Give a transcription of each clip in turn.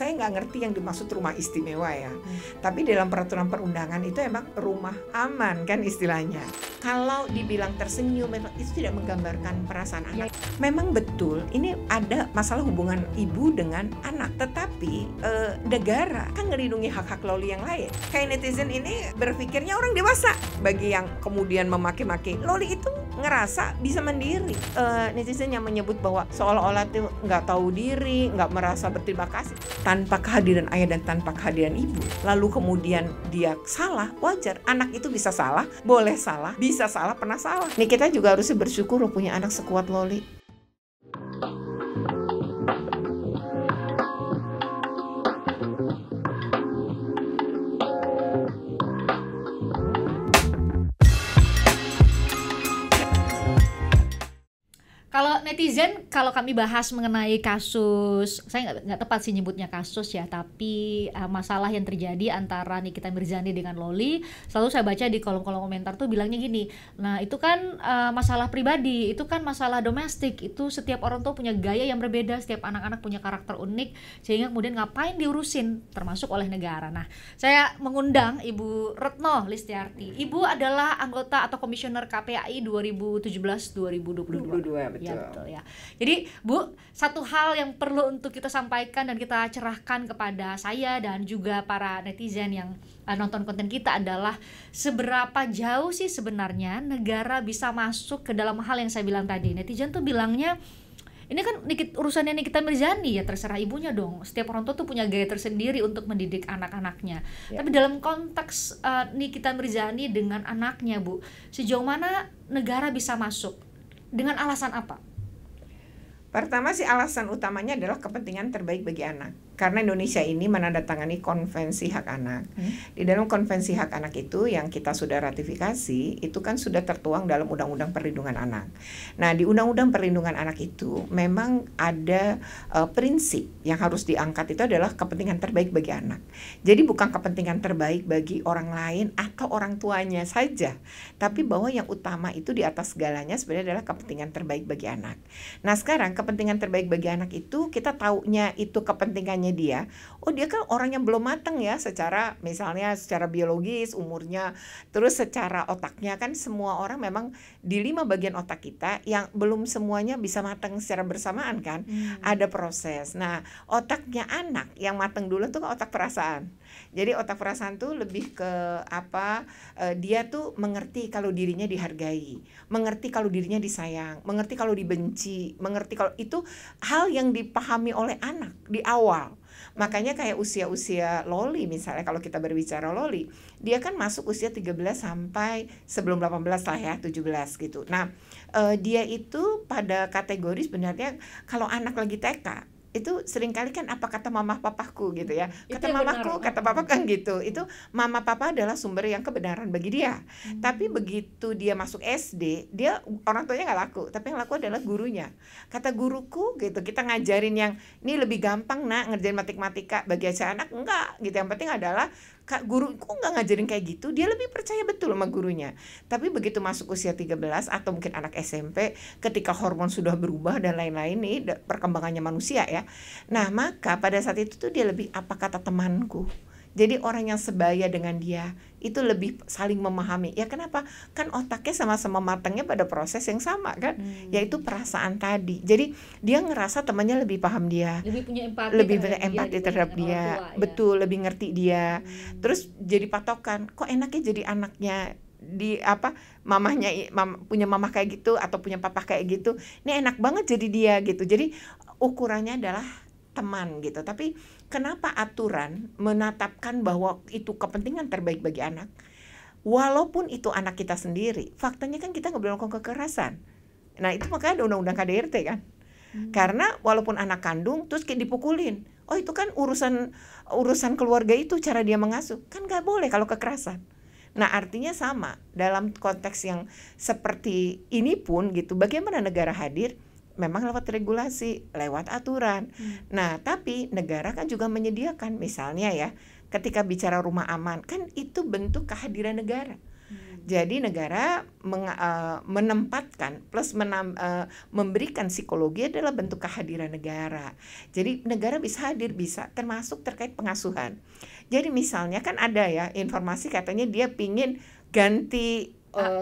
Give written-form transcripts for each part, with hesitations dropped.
Saya nggak ngerti yang dimaksud rumah istimewa ya. Tapi dalam peraturan perundangan itu emang rumah aman kan istilahnya. Kalau dibilang tersenyum itu tidak menggambarkan perasaan anak. Memang betul ini ada masalah hubungan ibu dengan anak. Tetapi negara kan ngelindungi hak-hak loli yang lain. Kayak netizen ini berpikirnya orang dewasa. Bagi yang kemudian memaki-maki, loli itu ngerasa bisa mandiri. Netizen yang menyebut bahwa seolah-olah itu nggak tahu diri, nggak merasa berterima kasih. Tanpa kehadiran ayah dan tanpa kehadiran ibu, lalu kemudian dia salah, wajar. Anak itu bisa salah, boleh salah, bisa salah, pernah salah. Nih kita juga harus bersyukur punya anak sekuat loli. Kalau netizen, kalau kami bahas mengenai kasus, saya nggak tepat sih nyebutnya kasus ya, tapi masalah yang terjadi antara Nikita Mirzani dengan Loli, selalu saya baca di kolom-kolom komentar tuh bilangnya gini, nah itu kan masalah pribadi, itu kan masalah domestik, itu setiap orang tuh punya gaya yang berbeda, setiap anak-anak punya karakter unik, sehingga kemudian ngapain diurusin, termasuk oleh negara. Nah, saya mengundang Ibu Retno Listiarti. Ibu adalah anggota atau komisioner KPAI 2017-2022. Betul. Ya, betul ya. Jadi Bu, satu hal yang perlu untuk kita sampaikan dan kita cerahkan kepada saya dan juga para netizen yang nonton konten kita adalah seberapa jauh sih sebenarnya negara bisa masuk ke dalam hal yang saya bilang tadi. Netizen tuh bilangnya ini kan urusannya Nikita Mirzani, ya terserah ibunya dong. Setiap orang tua tuh punya gaya tersendiri untuk mendidik anak-anaknya. Ya. Tapi dalam konteks Nikita Mirzani dengan anaknya, Bu, sejauh mana negara bisa masuk? Dengan alasan apa? Pertama sih alasan utamanya adalah kepentingan terbaik bagi anak. Karena Indonesia ini menandatangani konvensi hak anak. Di dalam konvensi hak anak itu yang kita sudah ratifikasi, itu kan sudah tertuang dalam Undang-Undang Perlindungan Anak. Nah, di Undang-Undang Perlindungan Anak itu memang ada prinsip yang harus diangkat, itu adalah kepentingan terbaik bagi anak. Jadi bukan kepentingan terbaik bagi orang lain atau orang tuanya saja, tapi bahwa yang utama itu di atas segalanya sebenarnya adalah kepentingan terbaik bagi anak. Nah, sekarang kepentingan terbaik bagi anak itu kita taunya itu kepentingannya dia kan orang yang belum matang ya, secara misalnya secara biologis umurnya, terus secara otaknya, kan semua orang memang di 5 bagian otak kita yang belum semuanya bisa matang secara bersamaan kan. Ada proses. Nah, otaknya anak yang matang dulu tuh otak perasaan. Jadi otak perasaan tuh lebih ke dia tuh mengerti kalau dirinya dihargai, mengerti kalau dirinya disayang, mengerti kalau dibenci, mengerti kalau itu hal yang dipahami oleh anak di awal. Makanya kayak usia-usia loli misalnya, kalau kita berbicara loli, dia kan masuk usia 13 sampai sebelum 18 lah ya, 17 gitu. Nah, dia itu pada kategori sebenarnya kalau anak lagi TK itu seringkali kan apa kata mama papaku gitu ya, kata mamaku, kata papa kan gitu. Itu mama papa adalah sumber yang kebenaran bagi dia. Tapi begitu dia masuk SD, dia orang tuanya nggak laku, tapi yang laku adalah gurunya. Kata guruku gitu, kita ngajarin yang ini lebih gampang nak ngerjain matematika, bagi anak enggak gitu. Yang penting adalah Kak, guruku nggak ngajarin kayak gitu, dia lebih percaya betul sama gurunya. Tapi begitu masuk usia 13 atau mungkin anak SMP, ketika hormon sudah berubah dan lain-lain nih, perkembangannya manusia ya. Nah, maka pada saat itu tuh dia lebih apa kata temanku. Jadi orang yang sebaya dengan dia itu lebih saling memahami. Ya kenapa? Kan otaknya sama-sama matangnya pada proses yang sama kan, yaitu perasaan tadi. Jadi dia ngerasa temannya lebih paham dia, lebih punya empati, terhadap dia, tua, betul, lebih ngerti dia. Terus jadi patokan, kok enaknya jadi anaknya di mamahnya punya mamah kayak gitu atau punya papa kayak gitu. Ini enak banget jadi dia gitu. Jadi ukurannya adalah teman gitu. Tapi kenapa aturan menetapkan bahwa itu kepentingan terbaik bagi anak? Walaupun itu anak kita sendiri, faktanya kan kita nggak boleh melakukan kekerasan. Nah, itu makanya ada undang-undang KDRT kan. Karena walaupun anak kandung terus kayak dipukulin, itu kan urusan keluarga, itu cara dia mengasuh, kan nggak boleh kalau kekerasan. Nah, artinya sama dalam konteks yang seperti ini pun gitu. Bagaimana negara hadir? Memang lewat regulasi, lewat aturan. Nah, tapi negara kan juga menyediakan, misalnya ya, ketika bicara rumah aman, kan itu bentuk kehadiran negara. Jadi negara menempatkan plus memberikan psikologi adalah bentuk kehadiran negara. Jadi negara bisa hadir, bisa termasuk terkait pengasuhan. Jadi misalnya kan ada ya informasi katanya dia pingin ganti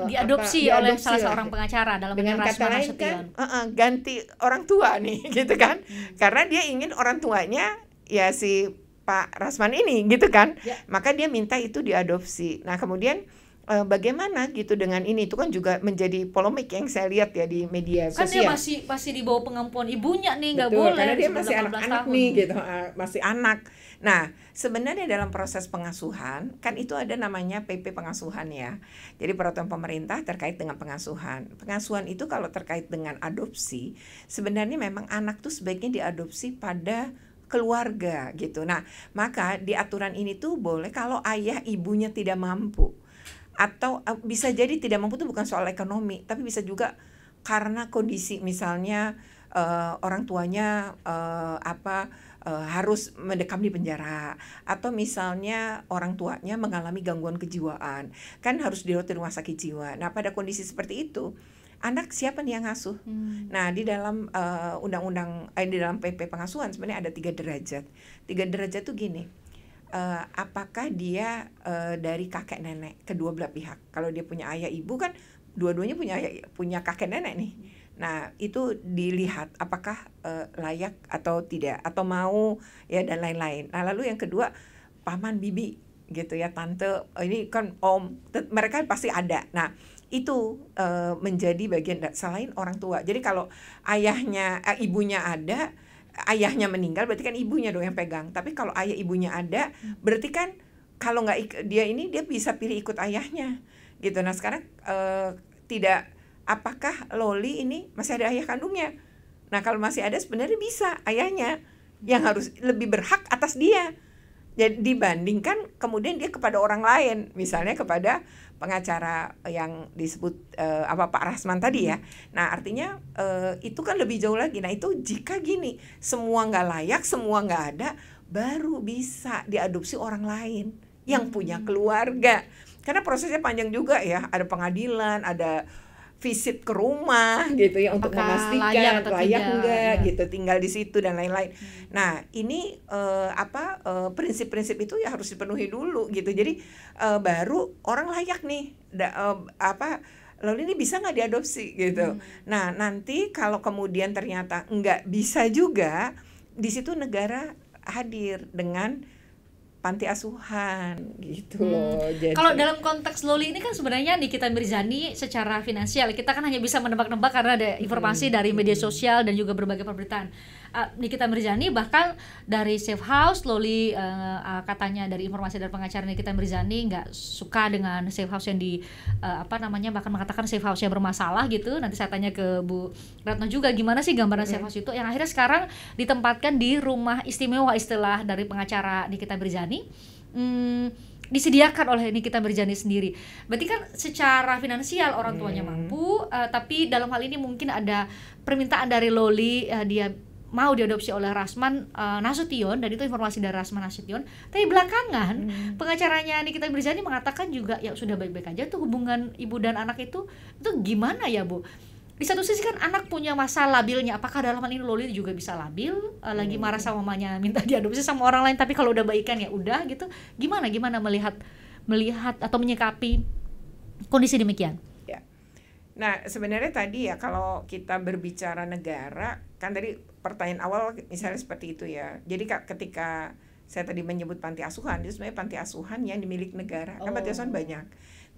diadopsi oleh salah seorang pengacara dalam dengan kata lain kan ganti orang tua nih gitu kan. Karena dia ingin orang tuanya ya si Pak Rasman ini gitu kan. Maka dia minta itu diadopsi. Nah kemudian bagaimana gitu dengan ini, itu kan juga menjadi polemik yang saya lihat ya di media sosial. Kan dia masih di bawah pengampuan ibunya nih, nggak boleh. Karena dia masih anak-anak nih gitu, masih anak. Nah sebenarnya dalam proses pengasuhan kan itu ada namanya PP pengasuhan ya. Jadi peraturan pemerintah terkait dengan pengasuhan. Pengasuhan itu kalau terkait dengan adopsi, sebenarnya memang anak tuh sebaiknya diadopsi pada keluarga gitu. Nah maka di aturan ini tuh boleh kalau ayah ibunya tidak mampu. Atau bisa jadi tidak mampu itu bukan soal ekonomi, tapi bisa juga karena kondisi misalnya orang tuanya harus mendekam di penjara, atau misalnya orang tuanya mengalami gangguan kejiwaan, kan harus dirawat di rumah sakit jiwa. Nah pada kondisi seperti itu anak siapa nih yang ngasuh? Nah di dalam di dalam PP pengasuhan sebenarnya ada 3 derajat. 3 derajat tuh gini. Apakah dia dari kakek nenek kedua belah pihak. Kalau dia punya ayah ibu kan dua-duanya punya kakek nenek nih. Nah itu dilihat apakah layak atau tidak, atau mau ya dan lain-lain. Nah lalu yang kedua paman bibi gitu ya, tante ini kan om, mereka pasti ada. Nah itu menjadi bagian selain orang tua. Jadi kalau ibunya ada, ayahnya meninggal berarti kan ibunya dong yang pegang. Tapi kalau ayah ibunya ada berarti kan kalau nggak dia bisa pilih ikut ayahnya gitu. Nah sekarang tidak, apakah Loli ini masih ada ayah kandungnya? Nah kalau masih ada sebenarnya bisa ayahnya yang harus lebih berhak atas dia. Jadi dibandingkan kemudian dia kepada orang lain, misalnya kepada pengacara yang disebut Pak Rasman tadi ya. Nah artinya itu kan lebih jauh lagi. Nah itu jika gini semua nggak layak, semua nggak ada, baru bisa diadopsi orang lain yang punya keluarga. Karena prosesnya panjang juga ya, ada pengadilan, ada visit ke rumah gitu ya untuk memastikan layak enggak gitu tinggal di situ dan lain-lain. Nah ini prinsip-prinsip itu ya harus dipenuhi dulu gitu. Jadi baru orang layak nih lalu ini bisa nggak diadopsi gitu. Nah nanti kalau kemudian ternyata nggak bisa juga, di situ negara hadir dengan panti asuhan gitu loh. Kalau dalam konteks Loli ini kan sebenarnya Nikita Mirzani secara finansial kita kan hanya bisa menebak-nebak karena ada informasi dari media sosial dan juga berbagai pemberitaan. Nikita Mirzani bahkan dari Safe House, Loli katanya dari informasi dari pengacara Nikita Mirzani nggak suka dengan Safe House yang bahkan mengatakan Safe House yang bermasalah gitu. Nanti saya tanya ke Bu Retno juga gimana sih gambaran Safe House itu yang akhirnya sekarang ditempatkan di rumah istimewa, istilah dari pengacara Nikita Mirzani. Disediakan oleh Nikita Mirzani sendiri. Berarti kan secara finansial orang tuanya mampu, tapi dalam hal ini mungkin ada permintaan dari Loli, dia mau diadopsi oleh Rasman Nasution, dan itu informasi dari Rasman Nasution. Tapi belakangan pengacaranya Nikita Mirzani mengatakan juga ya sudah baik-baik aja tuh hubungan ibu dan anak itu gimana ya Bu? Di satu sisi kan anak punya masa labilnya, apakah dalam hal ini Loli juga bisa labil, lagi marah sama mamanya minta diadopsi sama orang lain, tapi kalau udah baikan ya udah gitu. Gimana melihat atau menyikapi kondisi demikian? Ya. Nah sebenarnya tadi ya kalau kita berbicara negara kan tadi pertanyaan awal misalnya seperti itu ya. Jadi ketika saya tadi menyebut panti asuhan, itu sebenarnya panti asuhan yang dimiliki negara. Kan panti asuhan banyak.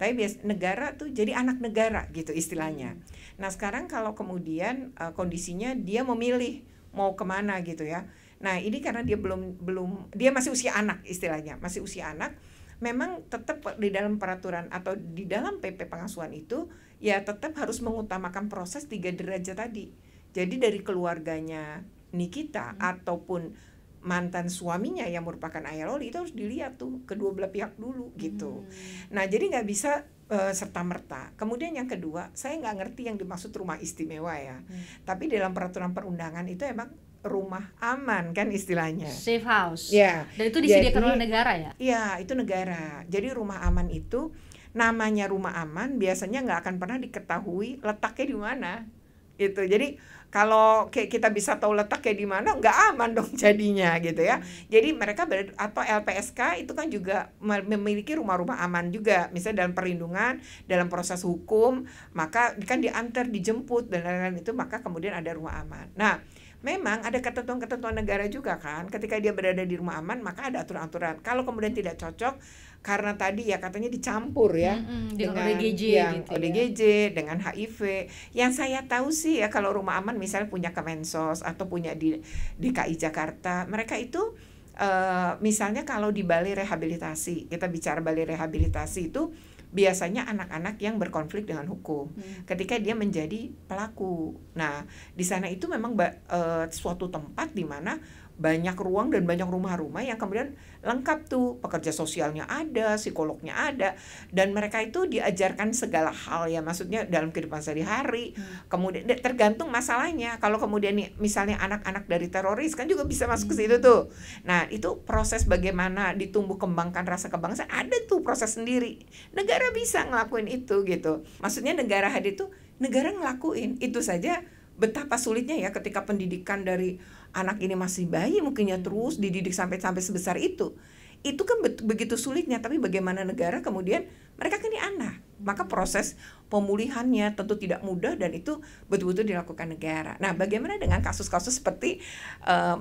Tapi negara tuh jadi anak negara gitu istilahnya. Nah sekarang kalau kemudian kondisinya dia memilih mau kemana gitu ya. Nah ini karena dia belum dia masih usia anak istilahnya, masih usia anak. Memang tetap di dalam peraturan atau di dalam PP pengasuhan itu ya tetap harus mengutamakan proses 3 derajat tadi. Jadi dari keluarganya Nikita ataupun mantan suaminya yang merupakan ayah Loli itu harus dilihat tuh kedua belah pihak dulu gitu. Nah jadi nggak bisa serta-merta. Kemudian yang kedua, saya nggak ngerti yang dimaksud rumah istimewa ya. Tapi dalam peraturan perundangan itu emang rumah aman kan istilahnya. Safe house. Ya. Dan itu disediakan oleh negara ya? Iya itu negara. Jadi rumah aman itu namanya rumah aman biasanya nggak akan pernah diketahui letaknya di mana gitu. Jadi kalau kita bisa tahu letaknya di mana, nggak aman dong jadinya gitu ya. Jadi mereka atau LPSK itu kan juga memiliki rumah-rumah aman juga. Misalnya dalam perlindungan, dalam proses hukum, maka kan diantar, dijemput dan lain-lain itu, maka kemudian ada rumah aman. Nah, memang ada ketentuan-ketentuan negara juga kan. Ketika dia berada di rumah aman, maka ada aturan-aturan. Kalau kemudian tidak cocok, karena tadi ya katanya dicampur ya dengan ODGJ yang gitu ODGJ dengan HIV. Yang saya tahu sih ya, kalau rumah aman misalnya punya Kemensos atau punya di DKI Jakarta, mereka itu misalnya kalau di balai rehabilitasi, kita bicara balai rehabilitasi itu biasanya anak-anak yang berkonflik dengan hukum ketika dia menjadi pelaku. Nah, di sana itu memang suatu tempat di mana banyak ruang dan banyak rumah-rumah yang kemudian lengkap tuh, pekerja sosialnya ada, psikolognya ada, dan mereka itu diajarkan segala hal ya, maksudnya dalam kehidupan sehari-hari. Kemudian tergantung masalahnya. Kalau kemudian nih misalnya anak-anak dari teroris kan juga bisa masuk ke situ tuh. Nah, itu proses bagaimana ditumbuh kembangkan rasa kebangsaan, ada tuh proses sendiri. Negara bisa ngelakuin itu gitu. Maksudnya negara hadir tuh, negara ngelakuin itu saja. Betapa sulitnya ya ketika pendidikan dari anak ini masih bayi mungkinnya terus dididik sampai sebesar itu kan begitu sulitnya. Tapi bagaimana negara kemudian mereka kan ini anak, maka proses pemulihannya tentu tidak mudah dan itu betul-betul dilakukan negara. Nah, bagaimana dengan kasus-kasus seperti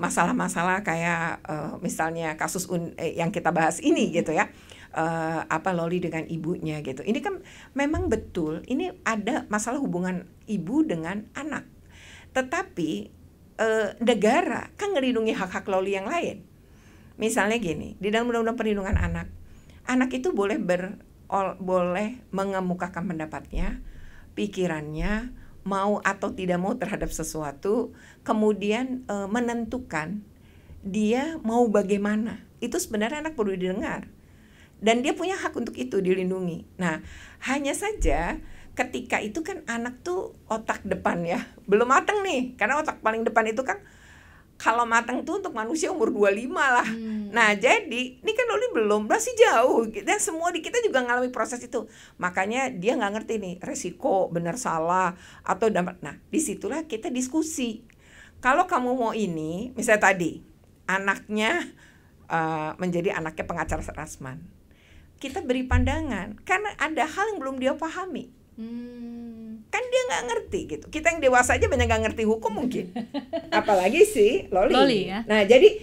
masalah-masalah kayak misalnya kasus yang kita bahas ini gitu ya, Loli dengan ibunya gitu. Ini kan memang betul ini ada masalah hubungan ibu dengan anak. Tetapi negara kan ngelindungi hak-hak Loli yang lain. Misalnya gini, di dalam Undang-Undang Perlindungan anak itu boleh mengemukakan pendapatnya, pikirannya, mau atau tidak mau terhadap sesuatu, kemudian menentukan dia mau bagaimana. Itu sebenarnya anak perlu didengar. Dan dia punya hak untuk itu dilindungi. Nah, hanya saja ketika itu kan anak tuh otak depan ya belum matang nih, karena otak paling depan itu kan kalau matang tuh untuk manusia umur 25 lah. Nah, jadi ini kan Loli belum, masih jauh dan semua di kita juga ngalami proses itu. Makanya dia nggak ngerti nih resiko benar salah atau dampak. Nah, disitulah kita diskusi. Kalau kamu mau ini, misalnya tadi anaknya menjadi anaknya pengacara Rasman, kita beri pandangan karena ada hal yang belum dia pahami. Kan dia nggak ngerti gitu. Kita yang dewasa aja banyak nggak ngerti hukum mungkin, apalagi si Loli ya? Nah, jadi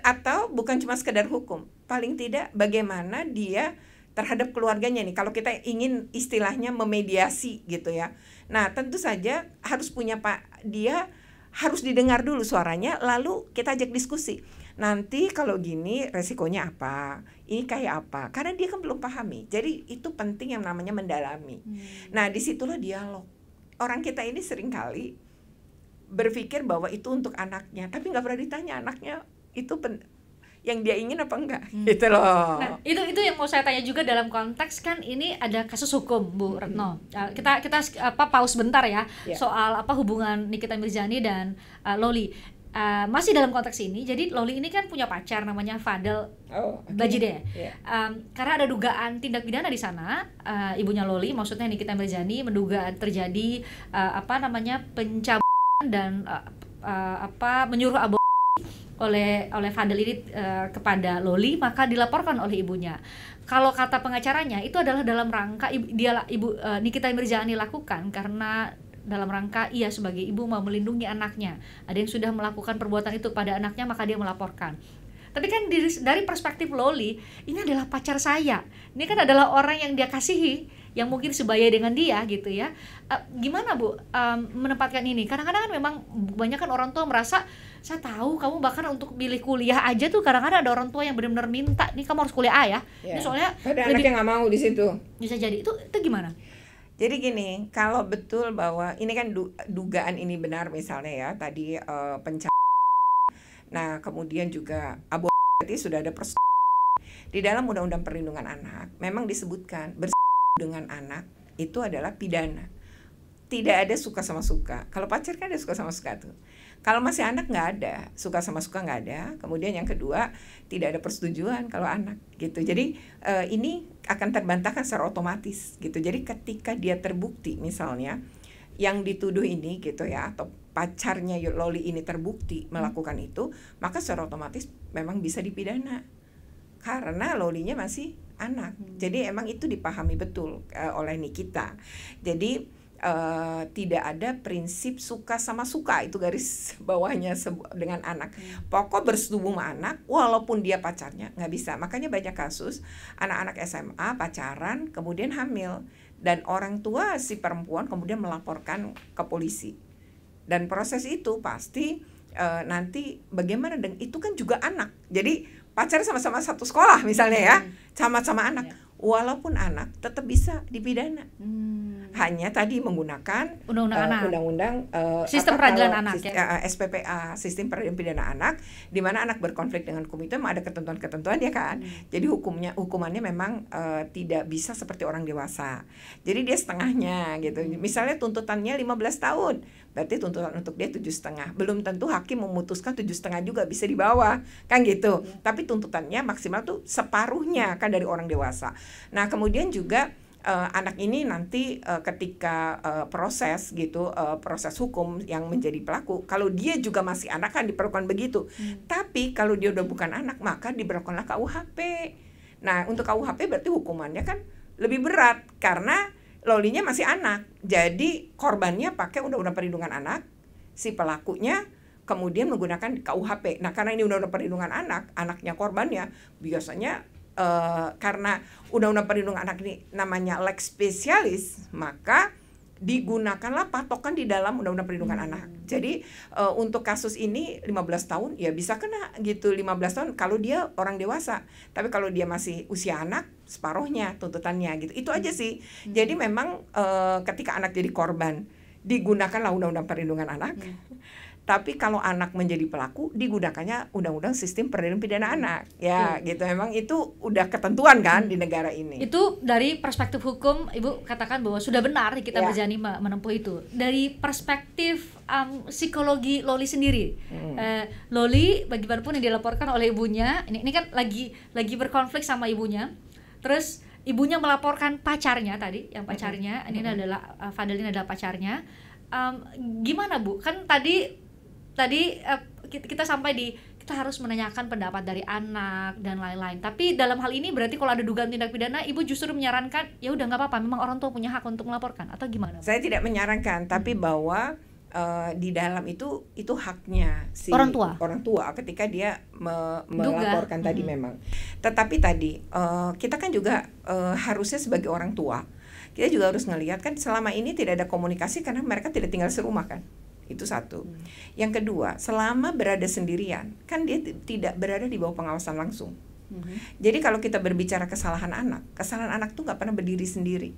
atau bukan cuma sekedar hukum, paling tidak bagaimana dia terhadap keluarganya nih. Kalau kita ingin istilahnya memediasi gitu ya, nah tentu saja harus punya dia harus didengar dulu suaranya, lalu kita ajak diskusi. Nanti kalau gini resikonya apa, ini kayak apa, karena dia kan belum pahami. Jadi itu penting yang namanya mendalami. Nah, disitulah dialog. Orang kita ini seringkali berpikir bahwa itu untuk anaknya, tapi nggak pernah ditanya anaknya itu yang dia ingin apa enggak, gitu loh. Nah, itu yang mau saya tanya juga dalam konteks kan ini ada kasus hukum, Bu Retno. Kita pause bentar ya, soal hubungan Nikita Mirzani dan Loli. Masih dalam konteks ini, jadi Loli ini kan punya pacar namanya Fadel Bajide. Karena ada dugaan tindak pidana di sana, ibunya Loli, maksudnya Nikita Mirzani, menduga terjadi pencabulan dan menyuruh aborsi oleh Fadel ini kepada Loli, maka dilaporkan oleh ibunya. Kalau kata pengacaranya itu adalah dalam rangka ibu Nikita Mirzani lakukan karena dalam rangka ia sebagai ibu mau melindungi anaknya. Ada yang sudah melakukan perbuatan itu pada anaknya, maka dia melaporkan. Tapi kan dari perspektif Loli, ini adalah pacar saya. Ini kan adalah orang yang dia kasihi, yang mungkin sebaya dengan dia gitu ya. Gimana Bu menempatkan ini? Kadang-kadang kan memang banyak kan orang tua merasa, saya tahu kamu bahkan untuk pilih kuliah aja tuh kadang-kadang ada orang tua yang benar-benar minta, nih kamu harus kuliah A ya. Ini soalnya ada anak yang nggak mau di situ. Bisa jadi itu gimana? Jadi gini, kalau betul bahwa ini kan dugaan ini benar misalnya ya, tadi nah kemudian juga aborsi sudah ada di dalam Undang-Undang Perlindungan Anak, memang disebutkan dengan anak itu adalah pidana. Tidak ada suka sama suka. Kalau pacar kan ada suka sama suka tuh. Kalau masih anak nggak ada, suka sama suka nggak ada. Kemudian yang kedua, tidak ada persetujuan kalau anak gitu. Jadi ini akan terbantahkan secara otomatis gitu. Jadi ketika dia terbukti misalnya yang dituduh ini gitu ya, atau pacarnya Loli ini terbukti melakukan itu, maka secara otomatis memang bisa dipidana karena Lolinya masih anak. Jadi emang itu dipahami betul oleh Nikita. Jadi tidak ada prinsip suka sama suka, itu garis bawahnya dengan anak. Pokok bersetubuh sama anak walaupun dia pacarnya nggak bisa. Makanya banyak kasus anak-anak SMA pacaran kemudian hamil dan orang tua si perempuan kemudian melaporkan ke polisi. Dan proses itu pasti nanti bagaimana, dan itu kan juga anak. Jadi pacar sama-sama satu sekolah misalnya ya, sama-sama anak. Walaupun anak tetap bisa dipidana. Hanya tadi menggunakan undang-undang sistem peradilan anak SPPA, sistem peradilan pidana anak, di mana anak berkonflik dengan hukum itu ada ketentuan-ketentuan ya kan. Jadi hukumannya memang tidak bisa seperti orang dewasa. Jadi dia setengahnya gitu. Misalnya tuntutannya 15 tahun, berarti tuntutan untuk dia 7,5. Belum tentu hakim memutuskan 7,5 juga, bisa di bawah kan gitu. Tapi tuntutannya maksimal tuh separuhnya kan dari orang dewasa. Nah kemudian juga anak ini nanti ketika proses gitu, proses hukum yang menjadi pelaku, kalau dia juga masih anak kan diperlakukan begitu. Tapi kalau dia udah bukan anak maka diberlakukanlah KUHP. Nah untuk KUHP berarti hukumannya kan lebih berat karena Lolinya masih anak. Jadi korbannya pakai Undang-Undang Perlindungan Anak, si pelakunya kemudian menggunakan KUHP. Nah karena ini Undang-Undang Perlindungan Anak, anaknya korbannya biasanya karena Undang-Undang Perlindungan Anak ini namanya lex specialis, maka digunakanlah patokan di dalam Undang-Undang Perlindungan Anak. Jadi untuk kasus ini 15 tahun ya bisa kena gitu, 15 tahun kalau dia orang dewasa. Tapi kalau dia masih usia anak, separuhnya tuntutannya gitu. Itu aja sih. Jadi memang ketika anak jadi korban digunakanlah Undang-Undang Perlindungan Anak. Tapi kalau anak menjadi pelaku digunakannya Undang-Undang Sistem Peradilan Pidana Anak. Ya, gitu. Memang itu udah ketentuan kan di negara ini. Itu dari perspektif hukum, Ibu katakan bahwa sudah benar kita berjani menempuh itu. Dari perspektif psikologi Loli sendiri, Loli bagaimanapun yang dilaporkan oleh ibunya, ini kan lagi berkonflik sama ibunya. Terus ibunya melaporkan pacarnya tadi, yang pacarnya ini adalah Fadel, ini adalah pacarnya. Gimana Bu? Kan tadi kita sampai di kita harus menanyakan pendapat dari anak dan lain-lain. Tapi dalam hal ini berarti kalau ada dugaan tindak pidana, Ibu justru menyarankan ya udah nggak apa-apa, memang orang tua punya hak untuk melaporkan atau gimana? Saya tidak menyarankan, tapi bahwa di dalam itu haknya si orang tua ketika dia melaporkan tadi memang. Tetapi tadi kita kan juga harusnya sebagai orang tua kita juga harus ngelihat kan selama ini tidak ada komunikasi karena mereka tidak tinggal serumah kan. Itu satu. Yang kedua, selama berada sendirian, kan dia tidak berada di bawah pengawasan langsung. Jadi kalau kita berbicara kesalahan anak tuh nggak pernah berdiri sendiri.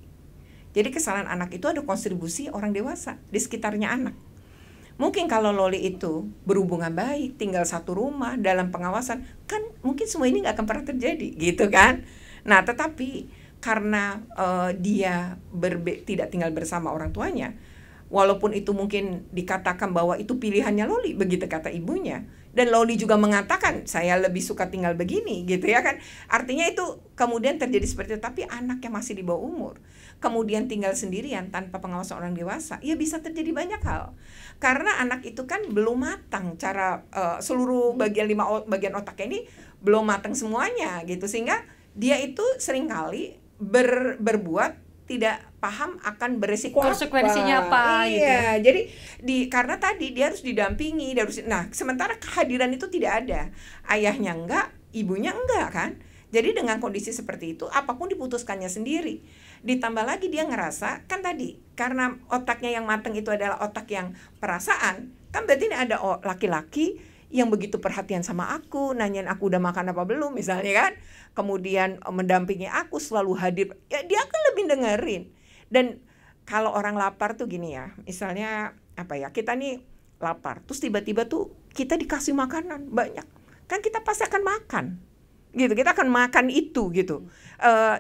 Jadi kesalahan anak itu ada kontribusi orang dewasa di sekitarnya anak. Mungkin kalau Loli itu berhubungan baik, tinggal satu rumah, dalam pengawasan, kan mungkin semua ini nggak akan pernah terjadi, gitu kan? Nah, tetapi karena dia tidak tinggal bersama orang tuanya, walaupun itu mungkin dikatakan bahwa itu pilihannya Loli, begitu kata ibunya, dan Loli juga mengatakan saya lebih suka tinggal begini gitu ya kan, artinya itu kemudian terjadi seperti itu. Tapi anak yang masih di bawah umur kemudian tinggal sendirian tanpa pengawasan orang dewasa, ya bisa terjadi banyak hal karena anak itu kan belum matang cara seluruh bagian otaknya ini belum matang semuanya gitu, sehingga dia itu seringkali berbuat tidak paham akan beresiko konsekuensinya apa gitu. Iya, jadi karena tadi dia harus didampingi, nah sementara kehadiran itu tidak ada, ayahnya enggak, ibunya enggak kan. Jadi dengan kondisi seperti itu apapun diputuskannya sendiri. Ditambah lagi dia ngerasa kan tadi karena otaknya yang matang itu adalah otak yang perasaan, kan berarti ini ada laki-laki yang begitu perhatian sama aku, nanyain aku udah makan apa belum misalnya kan, kemudian mendampingi aku, selalu hadir, ya dia akan lebih dengerin. Dan kalau orang lapar tuh gini ya, misalnya apa ya, kita nih lapar, terus tiba-tiba tuh kita dikasih makanan banyak, kan kita pasti akan makan gitu, kita akan makan itu gitu,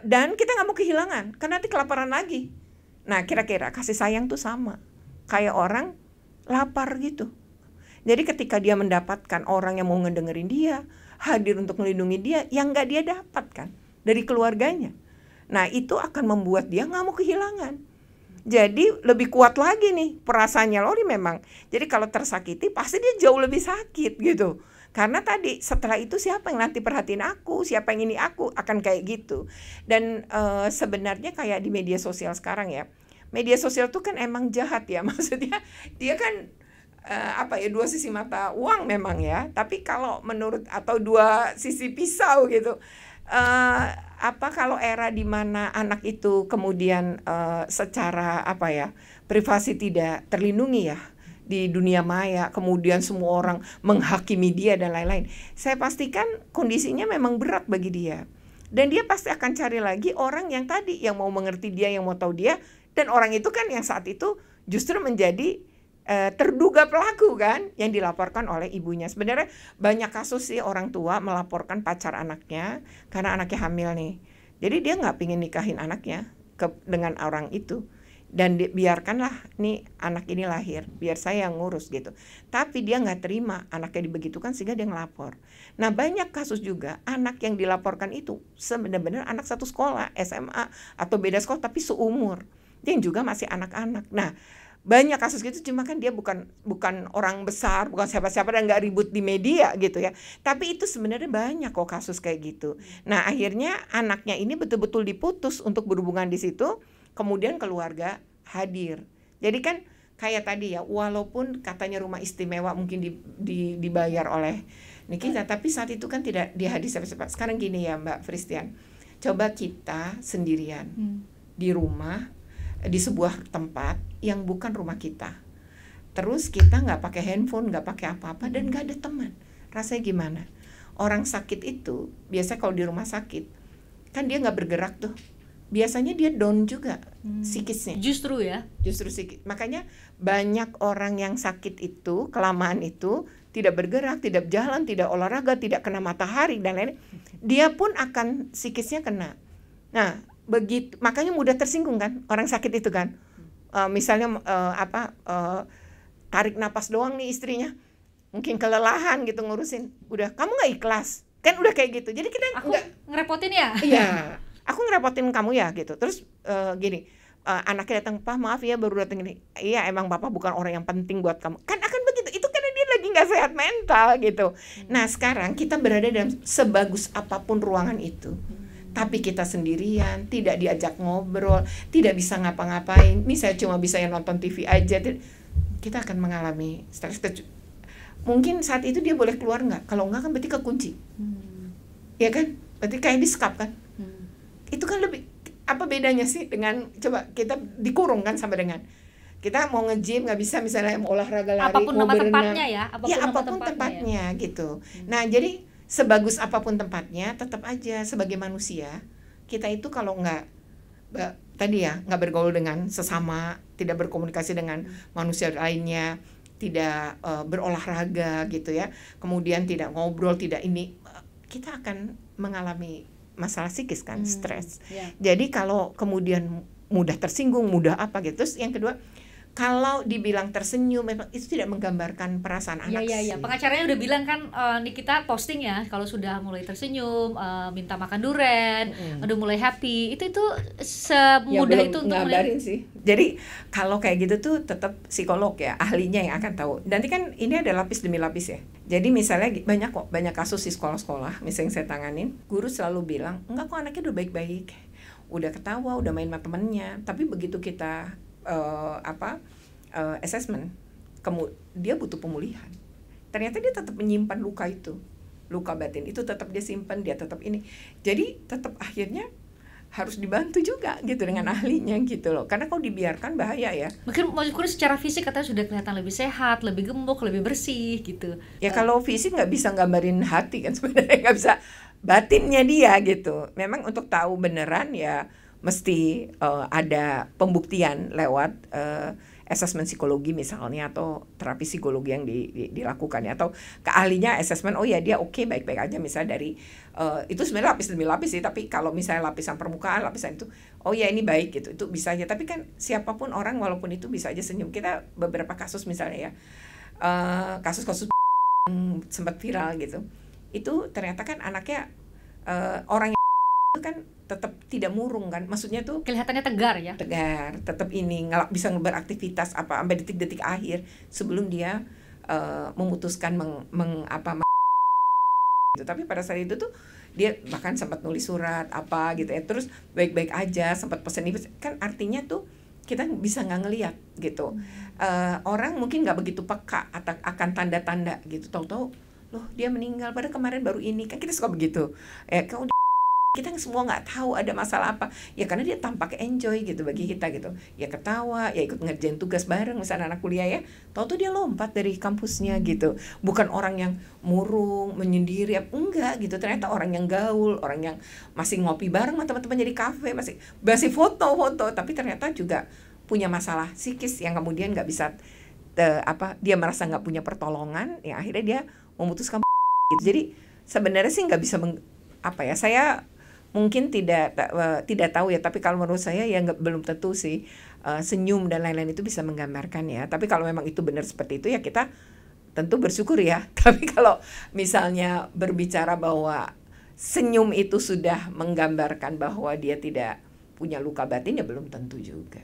dan kita nggak mau kehilangan, kan nanti kelaparan lagi. Nah kira-kira kasih sayang tuh sama kayak orang lapar gitu. Jadi ketika dia mendapatkan orang yang mau ngedengerin dia, hadir untuk melindungi dia, yang nggak dia dapatkan dari keluarganya. Nah itu akan membuat dia nggak mau kehilangan. Jadi lebih kuat lagi nih perasaannya Lori memang. Jadi kalau tersakiti pasti dia jauh lebih sakit gitu. Karena tadi setelah itu siapa yang nanti perhatiin aku, siapa yang ini aku, akan kayak gitu. Dan sebenarnya kayak di media sosial sekarang ya, media sosial tuh kan emang jahat ya. Maksudnya dia kan dua sisi mata uang memang ya. Tapi kalau menurut atau dua sisi pisau gitu. Kalau era di mana anak itu kemudian secara privasi tidak terlindungi ya di dunia maya, kemudian semua orang menghakimi dia dan lain-lain. Saya pastikan kondisinya memang berat bagi dia. Dan dia pasti akan cari lagi orang yang tadi yang mau mengerti dia, yang mau tahu dia, dan orang itu kan yang saat itu justru menjadi terduga pelaku kan yang dilaporkan oleh ibunya. Sebenarnya banyak kasus sih orang tua melaporkan pacar anaknya karena anaknya hamil nih. Jadi dia nggak pingin nikahin anaknya dengan orang itu. Dan biarkanlah nih anak ini lahir, biar saya yang ngurus gitu. Tapi dia nggak terima anaknya dibegitukan sehingga dia ngelapor. Nah banyak kasus juga anak yang dilaporkan itu sebenarnya anak satu sekolah, SMA atau beda sekolah tapi seumur. Dia juga masih anak-anak. Nah banyak kasus gitu, cuma kan dia bukan orang besar, bukan siapa-siapa dan nggak ribut di media gitu ya. Tapi itu sebenarnya banyak kok kasus kayak gitu. Nah akhirnya anaknya ini betul-betul diputus untuk berhubungan di situ. Kemudian keluarga hadir. Jadi kan kayak tadi ya, walaupun katanya rumah istimewa mungkin dibayar oleh Nikita, tapi saat itu kan tidak dihadir siapa-siapa. Sekarang gini ya Mbak Fristian, coba kita sendirian di rumah, di sebuah tempat yang bukan rumah kita. Terus kita nggak pakai handphone, nggak pakai apa-apa, dan nggak ada teman. Rasanya gimana? Orang sakit itu, biasa kalau di rumah sakit, kan dia nggak bergerak tuh. Biasanya dia down juga psikisnya. Justru psikis. Makanya banyak orang yang sakit itu kelamaan itu tidak bergerak, tidak jalan, tidak olahraga, tidak kena matahari dan lain-lain, dia pun akan psikisnya kena. Nah begitu, makanya mudah tersinggung kan orang sakit itu kan. Misalnya tarik napas doang nih istrinya, mungkin kelelahan gitu ngurusin, udah kamu nggak ikhlas kan, udah kayak gitu. Jadi kita nggak ngerepotin ya. Iya. Aku ngerepotin kamu ya gitu. Terus gini, anaknya datang, "Pak maaf ya baru datang ini." "Iya emang bapak bukan orang yang penting buat kamu." Kan akan begitu. Itu karena dia lagi gak sehat mental gitu. Nah sekarang kita berada dalam sebagus apapun ruangan itu, tapi kita sendirian, tidak diajak ngobrol, tidak bisa ngapa-ngapain, misalnya cuma bisa yang nonton TV aja, kita akan mengalami stres. Mungkin saat itu dia boleh keluar nggak? Kalau nggak kan berarti kekunci. Ya kan? Berarti kayak di sekap kan? Itu kan lebih, apa bedanya sih dengan coba kita dikurung kan sama dengan kita mau nge-gym nggak bisa, misalnya mau olahraga lari, apapun mau berenang, tempatnya ya, apapun tempatnya gitu. Nah jadi sebagus apapun tempatnya, tetap aja sebagai manusia kita itu kalau nggak tadi ya nggak bergaul dengan sesama, tidak berkomunikasi dengan manusia lainnya, tidak berolahraga gitu ya, kemudian tidak ngobrol, tidak ini, kita akan mengalami masalah psikis kan, stres. Jadi kalau kemudian mudah tersinggung, mudah apa gitu. Terus yang kedua, kalau dibilang tersenyum, memang itu tidak menggambarkan perasaan anak sih. Pengacaranya udah bilang kan, Nikita posting ya, kalau sudah mulai tersenyum, minta makan durian, udah mulai happy, itu semudah ya, itu untuk ngabarin sih. Jadi kalau kayak gitu tuh tetap psikolog ya, ahlinya yang akan tahu. Nanti kan ini ada lapis demi lapis ya. Jadi misalnya banyak kasus di sekolah-sekolah, misalnya yang saya tanganin, guru selalu bilang, enggak kok anaknya udah baik-baik, udah ketawa, udah main sama temennya. Tapi begitu kita assessment, dia butuh pemulihan. Ternyata dia tetap menyimpan luka itu, luka batin itu tetap dia simpan, dia tetap ini. Jadi tetap akhirnya harus dibantu juga gitu dengan ahlinya gitu loh. Karena kalau dibiarkan bahaya ya. Mungkin secara fisik katanya sudah kelihatan lebih sehat, lebih gemuk, lebih bersih gitu. Ya kalau fisik nggak bisa gambarin hati kan sebenarnya, nggak bisa batinnya dia gitu. Memang untuk tahu beneran ya mesti ada pembuktian lewat asesmen psikologi misalnya, atau terapi psikologi yang dilakukan ya, atau keahlinya asesmen, oh ya dia oke, baik-baik aja misalnya dari itu sebenarnya lapis demi lapis sih, tapi kalau misalnya lapisan permukaan, lapisan itu oh ya ini baik gitu, itu bisa aja. Tapi kan siapapun orang walaupun itu bisa aja senyum. Kita beberapa kasus misalnya ya kasus-kasus yang sempat viral gitu, itu ternyata kan anaknya orang yang itu kan tetap tidak murung kan, maksudnya tuh Kelihatannya tegar ya. tegar, tetap ini bisa beraktivitas apa sampai detik-detik akhir sebelum dia memutuskan gitu. Tapi pada saat itu tuh dia bahkan sempat nulis surat apa gitu ya, terus baik-baik aja, sempat pesen ini kan, artinya tuh kita bisa nggak ngelihat gitu. Orang mungkin nggak begitu peka akan tanda-tanda gitu, tahu-tahu loh dia meninggal padahal kemarin baru ini, kan kita suka begitu kalau kita semua nggak tahu ada masalah apa ya, karena dia tampaknya enjoy gitu bagi kita gitu ya, ketawa ya, ikut ngerjain tugas bareng misalnya anak kuliah ya, tahu tuh dia lompat dari kampusnya gitu, bukan orang yang murung menyendiri enggak gitu, ternyata orang yang gaul, orang yang masih ngopi bareng sama teman-teman di kafe, masih foto-foto, tapi ternyata juga punya masalah psikis yang kemudian nggak bisa dia merasa nggak punya pertolongan ya, akhirnya dia memutuskan gitu. Jadi sebenarnya sih nggak bisa saya mungkin tidak tahu ya, tapi kalau menurut saya ya belum tentu sih senyum dan lain-lain itu bisa menggambarkan ya. Tapi kalau memang itu benar seperti itu ya kita tentu bersyukur ya. Tapi kalau misalnya berbicara bahwa senyum itu sudah menggambarkan bahwa dia tidak punya luka batin ya belum tentu juga.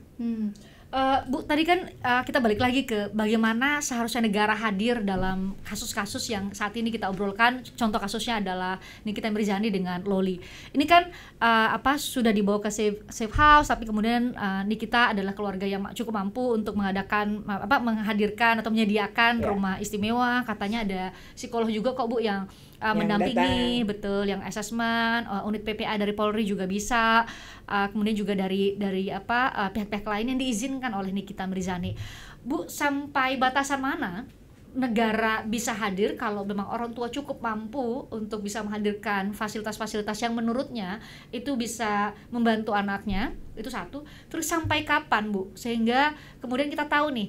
Bu, tadi kan kita balik lagi ke bagaimana seharusnya negara hadir dalam kasus-kasus yang saat ini kita obrolkan. Contoh kasusnya adalah Nikita Mirzani dengan Loli. Ini kan sudah dibawa ke safe house, tapi kemudian Nikita adalah keluarga yang cukup mampu untuk menghadirkan atau menyediakan rumah istimewa. Katanya ada psikolog juga kok Bu yang mendampingi, betul, yang asesmen, unit PPA dari Polri juga bisa, kemudian juga dari pihak-pihak lain yang diizinkan oleh Nikita Mirzani. Bu, sampai batasan mana negara bisa hadir kalau memang orang tua cukup mampu untuk bisa menghadirkan fasilitas-fasilitas yang menurutnya itu bisa membantu anaknya, itu satu. Terus sampai kapan Bu, sehingga kemudian kita tahu nih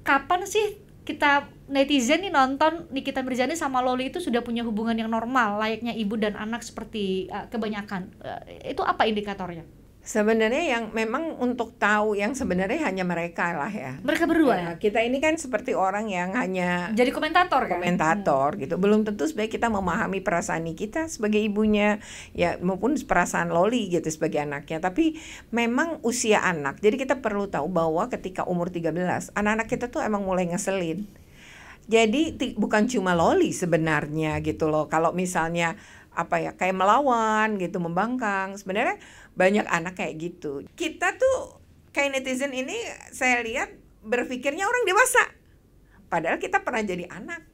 kapan sih kita netizen nih nonton Nikita Mirzani sama Loli itu sudah punya hubungan yang normal layaknya ibu dan anak seperti kebanyakan. Itu apa indikatornya? Sebenarnya yang memang untuk tahu yang sebenarnya hanya mereka lah ya. Mereka berdua ya? Kita ini kan seperti orang yang hanya jadi komentator kan? Komentator gitu. Belum tentu sebagai kita memahami perasaan kita sebagai ibunya ya, maupun perasaan Loli gitu sebagai anaknya. Tapi memang usia anak. Jadi kita perlu tahu bahwa ketika umur 13, anak-anak kita tuh emang mulai ngeselin. Jadi bukan cuma Loli sebenarnya gitu loh. Kalau misalnya kayak melawan gitu, membangkang, sebenarnya banyak anak kayak gitu. Kita tuh kayak netizen ini saya lihat berpikirnya orang dewasa, padahal kita pernah jadi anak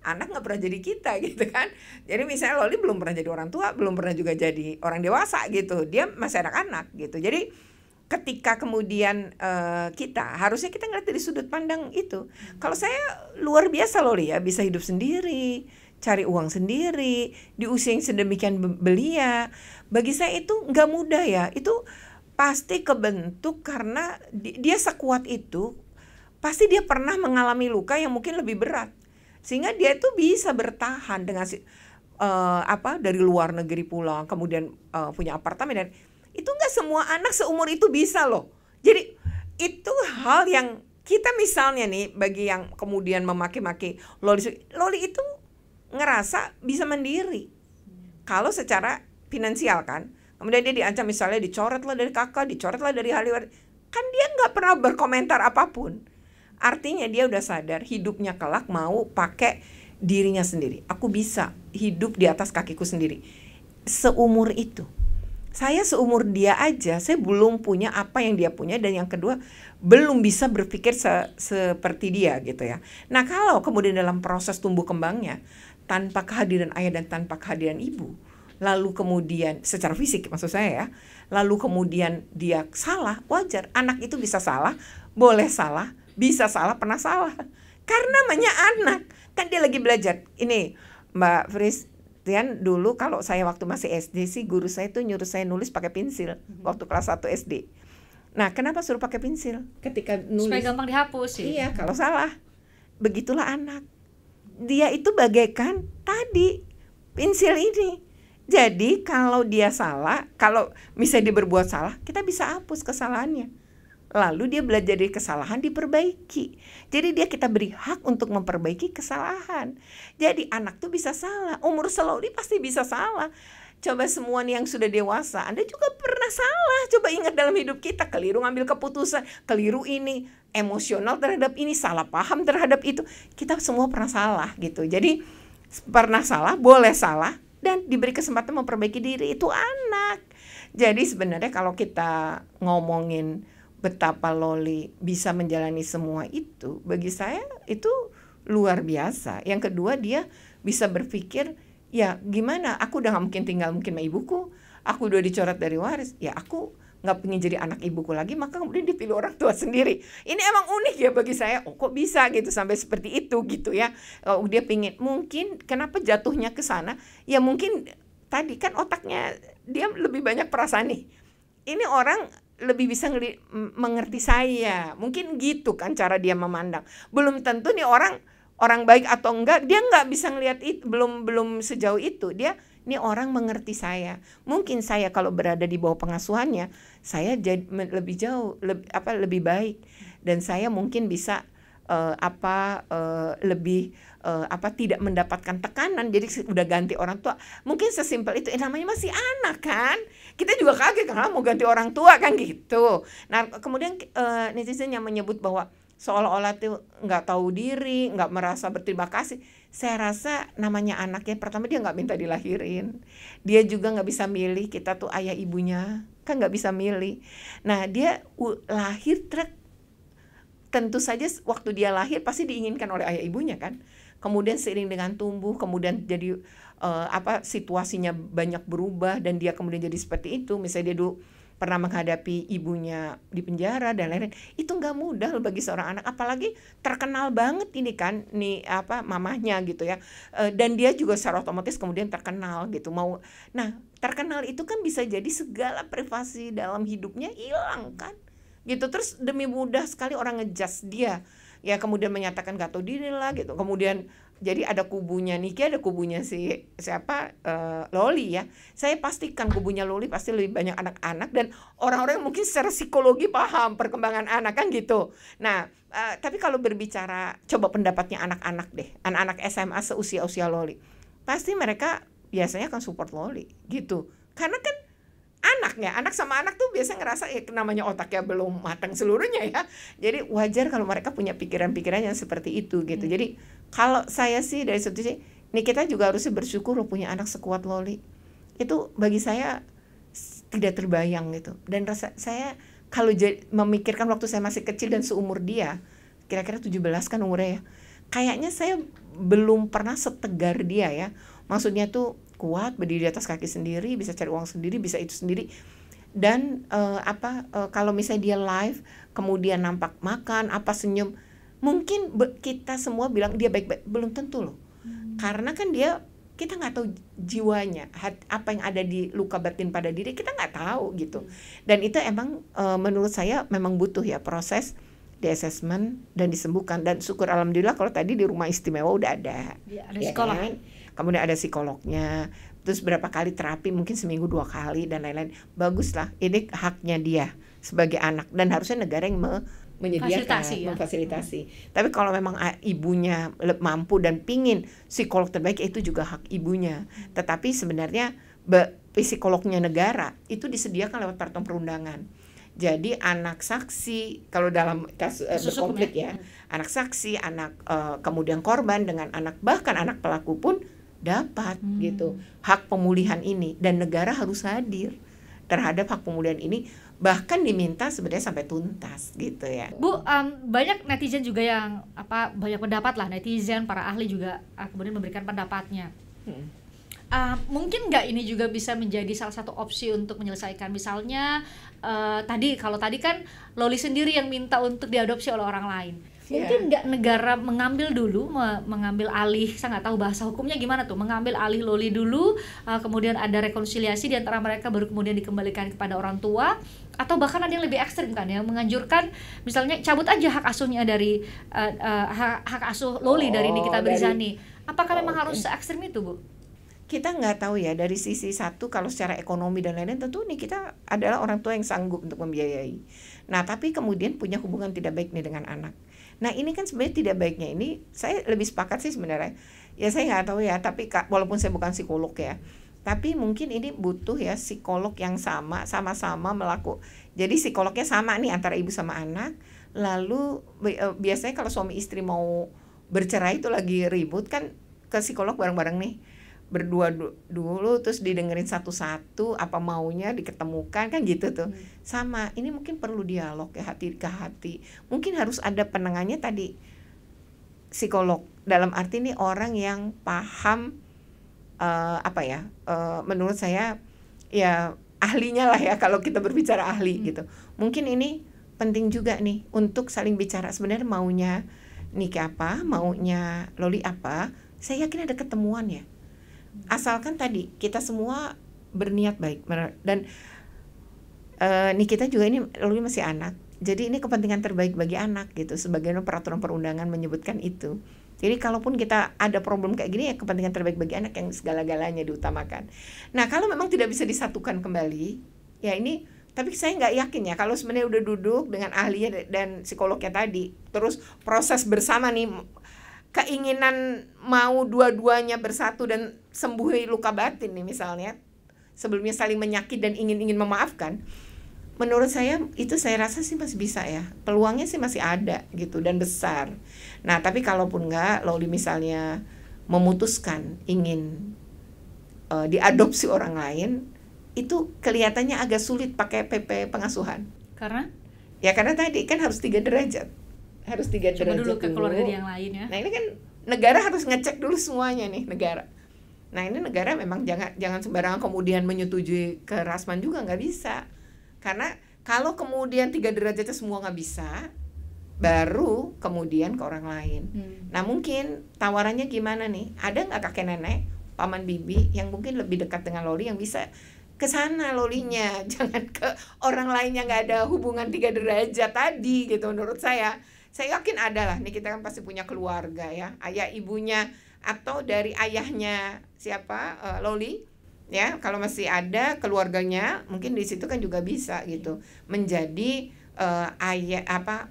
nggak pernah jadi kita gitu kan. Jadi misalnya Loli belum pernah jadi orang tua, belum pernah juga jadi orang dewasa gitu, dia masih anak-anak gitu. Jadi ketika kemudian harusnya kita ngeliat dari sudut pandang itu. Kalau saya luar biasa Loli ya, bisa hidup sendiri, cari uang sendiri di usia yang sedemikian belia. Bagi saya itu nggak mudah ya, itu pasti kebentuk karena dia sekuat itu, pasti dia pernah mengalami luka yang mungkin lebih berat, sehingga dia itu bisa bertahan dengan dari luar negeri pulang, kemudian punya apartemen, dan itu nggak semua anak seumur itu bisa loh. Jadi itu hal yang kita misalnya nih, bagi yang kemudian memaki-maki Loli itu ngerasa bisa mandiri kalau secara finansial kan, kemudian dia diancam misalnya dicoret lah dari kakak, dicoret lah dari Hollywood, kan dia nggak pernah berkomentar apapun. Artinya dia udah sadar hidupnya kelak mau pakai dirinya sendiri. Aku bisa hidup di atas kakiku sendiri. Seumur itu, saya seumur dia aja, saya belum punya apa yang dia punya, dan yang kedua belum bisa berpikir seperti dia gitu ya. Nah kalau kemudian dalam proses tumbuh kembangnya tanpa kehadiran ayah dan tanpa kehadiran ibu, lalu kemudian secara fisik maksud saya ya, lalu kemudian dia salah, wajar. Anak itu bisa salah, boleh salah, bisa salah, pernah salah, karena namanya anak kan, dia lagi belajar. Ini Mbak Fristian, dulu kalau saya waktu masih SD sih, guru saya tuh nyuruh saya nulis pakai pensil waktu kelas 1 SD. Nah kenapa suruh pakai pensil? Ketika nulis supaya gampang dihapus sih. Iya, kalau salah. Begitulah anak, dia itu bagaikan tadi pensil ini. Jadi kalau dia salah, kalau misalnya dia berbuat salah, kita bisa hapus kesalahannya. lalu dia belajar dari kesalahan, diperbaiki. Jadi kita beri hak untuk memperbaiki kesalahan. Jadi anak tuh bisa salah, umur slowly pasti bisa salah. Coba semua nih yang sudah dewasa, Anda juga pernah salah. Coba ingat dalam hidup kita, keliru ngambil keputusan, keliru ini, emosional terhadap ini, salah paham terhadap itu. Kita semua pernah salah gitu. Jadi pernah salah, boleh salah, dan diberi kesempatan memperbaiki diri, itu anak. Jadi sebenarnya kalau kita ngomongin betapa Loli bisa menjalani semua itu, bagi saya itu luar biasa. Yang kedua, dia bisa berpikir, ya gimana, aku udah gak mungkin tinggal mungkin sama ibuku, aku udah dicoret dari waris, ya aku gak pengen jadi anak ibuku lagi, maka kemudian dipilih orang tua sendiri. Ini emang unik ya bagi saya, kok bisa gitu sampai seperti itu gitu ya. Dia pingin, mungkin kenapa jatuhnya ke sana, ya mungkin tadi kan otaknya dia lebih banyak perasaan nih. Ini orang lebih bisa mengerti saya, mungkin gitu kan cara dia memandang. Belum tentu nih orang baik atau enggak, dia nggak bisa ngelihat itu, belum sejauh itu. Dia nih orang mengerti saya. Mungkin saya kalau berada di bawah pengasuhannya, saya jadi lebih jauh, lebih baik, dan saya mungkin bisa tidak mendapatkan tekanan. Jadi udah ganti orang tua, mungkin sesimpel itu. Namanya masih anak kan, kita juga kaget kan mau ganti orang tua kan gitu. Nah kemudian netizen yang menyebut bahwa seolah-olah tuh nggak tahu diri, nggak merasa berterima kasih. Saya rasa namanya anaknya, pertama dia nggak minta dilahirin, dia juga nggak bisa milih kita tuh ayah ibunya, kan nggak bisa milih. Nah dia lahir tentu saja waktu dia lahir pasti diinginkan oleh ayah ibunya kan. Kemudian seiring dengan tumbuh, kemudian jadi situasinya banyak berubah, dan dia kemudian jadi seperti itu. Misalnya dia dulu pernah menghadapi ibunya di penjara dan lain-lain. Itu nggak mudah loh bagi seorang anak, apalagi terkenal banget ini kan, mamahnya gitu ya. Dan dia juga secara otomatis kemudian terkenal gitu. Nah terkenal itu kan bisa jadi segala privasi dalam hidupnya hilang kan. Gitu, terus demi mudah sekali orang ngejudge dia, ya kemudian menyatakan gak tahu diri lah gitu. Kemudian jadi ada kubunya Niki, ada kubunya Loli ya. Saya pastikan kubunya Loli pasti lebih banyak anak-anak, dan orang-orang yang mungkin secara psikologi paham perkembangan anak kan gitu. Nah tapi kalau berbicara, coba pendapatnya anak-anak deh, anak-anak SMA seusia Loli, pasti mereka biasanya akan support Loli gitu. Karena kan anak sama anak tuh biasa ngerasa namanya otaknya belum matang seluruhnya ya. Jadi wajar kalau mereka punya pikiran-pikiran yang seperti itu gitu. Jadi kalau saya sih dari situ sih, nih kita juga harusnya bersyukur punya anak sekuat Loli. Itu bagi saya tidak terbayang gitu. Dan saya kalau memikirkan waktu saya masih kecil dan seumur dia, kira-kira 17 kan umurnya ya, kayaknya saya belum pernah setegar dia ya. Maksudnya tuh kuat, berdiri di atas kaki sendiri, bisa cari uang sendiri, bisa itu sendiri. Dan kalau misalnya dia live, kemudian nampak makan, senyum, mungkin kita semua bilang dia baik-baik, belum tentu loh. Karena kan kita nggak tahu jiwanya, apa yang ada di luka batin pada diri, kita nggak tahu gitu. Dan itu emang menurut saya memang butuh ya proses di assessment dan disembuhkan. Dan syukur alhamdulillah kalau tadi di rumah istimewa udah ada sekolah kan? Kemudian ada psikolognya, terus berapa kali terapi, mungkin seminggu 2 kali dan lain-lain. Bagus lah, ini haknya dia sebagai anak, dan harusnya negara yang menyediakan, memfasilitasi. Tapi kalau memang ibunya mampu dan pingin psikolog terbaik, itu juga hak ibunya. Tetapi sebenarnya psikolognya negara itu disediakan lewat peraturan perundangan. Jadi anak saksi, kalau dalam kasus berkonflik ya, anak saksi, anak kemudian korban dengan anak, bahkan anak pelaku pun dapat gitu hak pemulihan ini, dan negara harus hadir terhadap hak pemulihan ini, bahkan diminta sebenarnya sampai tuntas gitu ya. Bu, banyak netizen juga yang banyak pendapat lah, netizen, para ahli juga kemudian memberikan pendapatnya. Mungkin nggak ini juga bisa menjadi salah satu opsi untuk menyelesaikan, misalnya tadi kan Loli sendiri yang minta untuk diadopsi oleh orang lain. Mungkin nggak negara mengambil dulu, mengambil alih, saya nggak tahu bahasa hukumnya gimana tuh, mengambil alih Loli dulu, kemudian ada rekonsiliasi di antara mereka, baru kemudian dikembalikan kepada orang tua, atau bahkan ada yang lebih ekstrim kan, yang menganjurkan misalnya cabut aja hak asuhnya dari hak asuh Loli dari Nikita Mirzani. Apakah memang harus se ekstrim itu, Bu? kita nggak tahu ya dari sisi satu, kalau secara ekonomi dan lain-lain tentu nih kita adalah orang tua yang sanggup untuk membiayai. Nah tapi kemudian punya hubungan tidak baik nih dengan anak. Nah ini kan sebenarnya tidak baiknya ini, saya lebih sepakat sih sebenarnya. Ya saya nggak tahu ya, tapi walaupun saya bukan psikolog ya, tapi mungkin ini butuh ya psikolog yang sama-sama melakukan. Jadi psikolognya sama nih antara ibu sama anak. Lalu biasanya kalau suami istri mau bercerai itu lagi ribut kan ke psikolog bareng-bareng nih, berdua dulu, terus didengerin satu-satu apa maunya, diketemukan kan gitu tuh. Sama ini mungkin perlu dialog ya, hati ke hati. Mungkin harus ada penengahnya tadi, psikolog, dalam arti ini orang yang paham menurut saya ya ahlinya lah ya, kalau kita berbicara ahli gitu. Mungkin ini penting juga nih untuk saling bicara sebenarnya maunya Niki apa, maunya Loli apa. Saya yakin ada ketemuan ya, asalkan tadi kita semua berniat baik. Dan kita juga ini Loli masih anak, jadi ini kepentingan terbaik bagi anak gitu, sebagaimana peraturan perundangan menyebutkan itu. Jadi kalaupun kita ada problem kayak gini ya kepentingan terbaik bagi anak yang segala-galanya diutamakan. Nah kalau memang tidak bisa disatukan kembali ya ini, tapi saya nggak yakin ya kalau sebenarnya udah duduk dengan ahlinya dan psikolognya tadi, terus proses bersama nih, keinginan mau dua-duanya bersatu dan sembuhi luka batin nih misalnya, sebelumnya saling menyakit dan ingin memaafkan, menurut saya itu saya rasa sih masih bisa ya, peluangnya sih masih ada gitu dan besar. Nah tapi kalaupun enggak, Loli misalnya memutuskan ingin diadopsi orang lain, itu kelihatannya agak sulit pakai PP pengasuhan. Karena? Ya karena tadi kan harus 3 derajat. Harus 3 Coba derajat dulu ke keluarga yang lain ya. Nah ini kan negara harus ngecek dulu semuanya nih, negara. Nah ini negara memang jangan sembarangan kemudian menyetujui ke Rasman juga, nggak bisa. Karena kalau kemudian 3 derajatnya semua nggak bisa, baru kemudian ke orang lain. Nah mungkin tawarannya gimana nih? Ada nggak kakek nenek, paman bibi yang mungkin lebih dekat dengan Loli yang bisa ke sana Lolinya, jangan ke orang lain yang nggak ada hubungan 3 derajat tadi gitu. Menurut saya yakin ada lah nih, kita kan pasti punya keluarga ya, ayah ibunya atau dari ayahnya siapa, Loli ya, kalau masih ada keluarganya mungkin di situ kan juga bisa gitu menjadi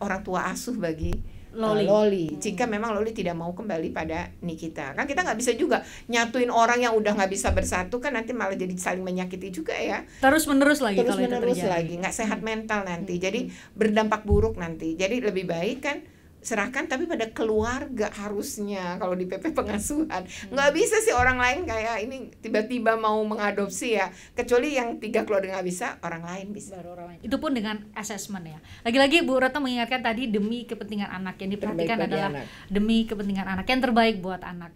orang tua asuh bagi Loli. Jika memang Loli tidak mau kembali pada Nikita, kan kita nggak bisa juga nyatuin orang yang udah nggak bisa bersatu, kan nanti malah jadi saling menyakiti juga ya. Terus menerus lagi kalau itu terjadi. Nggak sehat mental nanti, jadi berdampak buruk nanti. Jadi lebih baik kan serahkan tapi pada keluarga harusnya kalau di PP pengasuhan. Nggak bisa sih orang lain kayak ini tiba-tiba mau mengadopsi ya, kecuali yang 3 keluarga nggak bisa, orang lain bisa. Baru orang lain. Itu pun dengan assessment ya. Lagi-lagi Bu Retno mengingatkan tadi demi kepentingan anak, yang diperhatikan adalah anak. Demi kepentingan anak yang terbaik buat anak.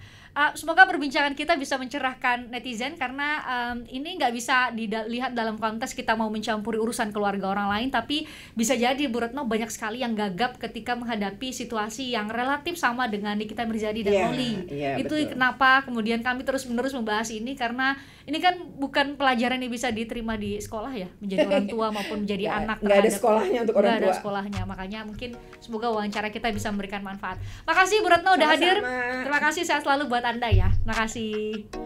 Semoga perbincangan kita bisa mencerahkan netizen, karena ini nggak bisa dilihat dalam konteks kita mau mencampuri urusan keluarga orang lain, tapi bisa jadi Bu Retno banyak sekali yang gagap ketika menghadapi situasi yang relatif sama dengan Nikita Mirzadi dan Loli. Itu betul. Kenapa kemudian kami terus-menerus membahas ini, karena ini kan bukan pelajaran yang bisa diterima di sekolah ya, menjadi orang tua maupun menjadi anak. Nggak ada sekolahnya untuk orang tua. Nggak ada sekolahnya, makanya mungkin semoga wawancara kita bisa memberikan manfaat. Makasih Bu Retno udah hadir. Terima kasih, sehat selalu buat Anda ya. Terima kasih.